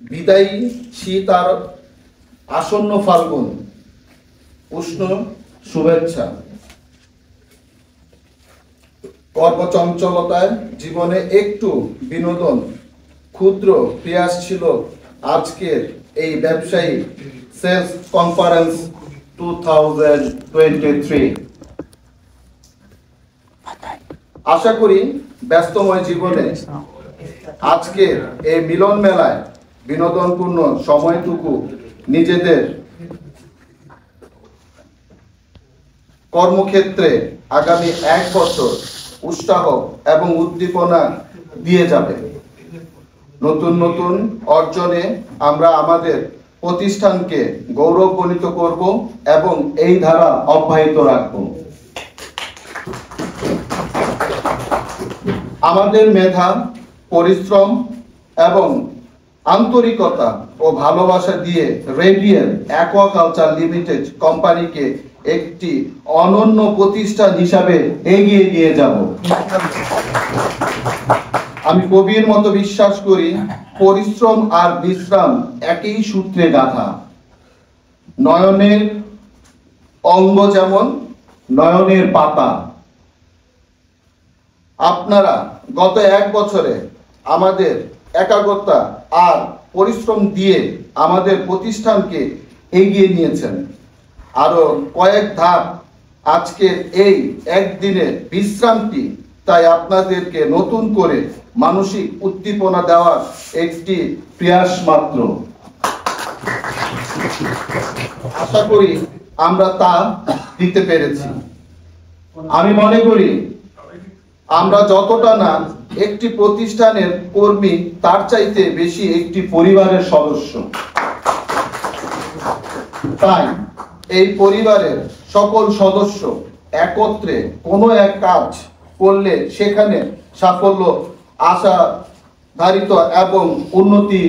বিদায়ী শীত আর আসন্ন ফাল্গুন, উষ্ণ শুভেচ্ছা। কর্মচঞ্চলতায় জীবনে একটু বিনোদন, ক্ষুদ্র প্রয়াস ছিল আজকের এই ব্যবসায়ী সেলস কনফারেন্স 2023। আশা করি ব্যস্তময় জীবনে আজকের এই মিলন মেলায় বিনোদনপূর্ণ সময়টুকু নিজেদের কর্মক্ষেত্রে আগামী 1 বছর উৎসাহ এবং উদ্দীপনা দিয়ে যাবে। নতুন নতুন অর্জনে আমরা আমাদের প্রতিষ্ঠানকে গৌরবান্বিত করব এবং এই ধারা অব্যাহত রাখব। আমাদের মেধা, পরিশ্রম এবং আন্তরিকতা ও ভালোবাসা দিয়ে রেডিয়েন্ট অ্যাকোয়াকালচার লিমিটেড কোম্পানিকে একটি অনন্য প্রতিষ্ঠান হিসাবে এগিয়ে নিয়ে যাব। আমি কবির মতো বিশ্বাস করি, পরিশ্রম আর বিশ্রাম একই সূত্রে গাঁথা। নয়নের অঙ্গ যেমন নয়নের পাতা। আপনারা গত 1 বছরে আমাদের একাগ্রতা আর পরিশ্রম দিয়ে আমাদের প্রতিষ্ঠানকে এগিয়ে নিয়েছেন। আরো কয়েক ধাপ আজকের এই একদিনের বিশ্রামটি তাই আপনাদেরকে নতুন করে মানসিক উদ্দীপনা দেওয়ার একটি প্রয়াস মাত্র। আশা করি আমরা তা দিতে পেরেছি। আমি মনে করি আমরা যতটা না একটি প্রতিষ্ঠানের কর্মী, তার চাইতে বেশি একটি পরিবারের সদস্য। তাই এই পরিবারের সকল সদস্য একত্রে কোনো এক কাজ করলে সেখানে সাফল্য আশাধারিত এবং উন্নতি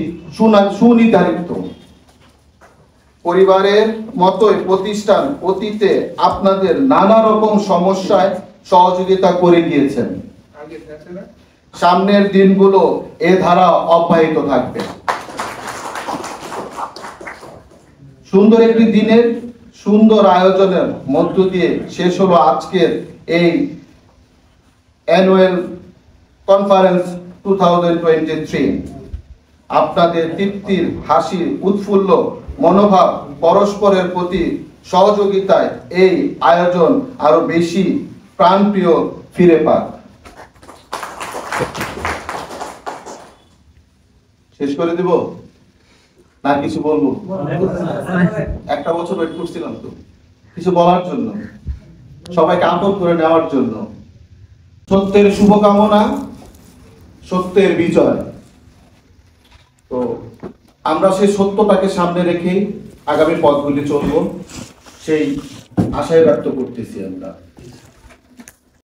সুনির্ধারিত। পরিবারের মতোই প্রতিষ্ঠান অতীতে আপনাদের নানা রকম সমস্যায় সহযোগিতা করে গিয়েছেন। সামনের দিনগুলো এ ধারা অব্যাহত থাকবে। সুন্দর একটি দিনের সুন্দর আয়োজনের মধ্য দিয়ে শেষ হলো আজকের এই অ্যানুয়াল কনফারেন্স 2023। আপনাদের তৃপ্তির, হাসির, উৎফুল্ল মনোভাব, পরস্পরের প্রতি সহযোগিতায় এই আয়োজন আরো বেশি প্রাণপ্রিয় ফিরে পাক। শেষ করে দিব না কিছু বলবো? 1টা বছর ওয়েট করছিলাম তো কিছু বলার জন্য, সবাইকে আপন করে নেওয়ার জন্য। সত্যের শুভকামনা, সত্যের বিজয়। তো আমরা সেই সত্যটাকে সামনে রেখেই আগামী পথগুলি চলবো, সেই আশায় ব্যক্ত করতেছি আমরা।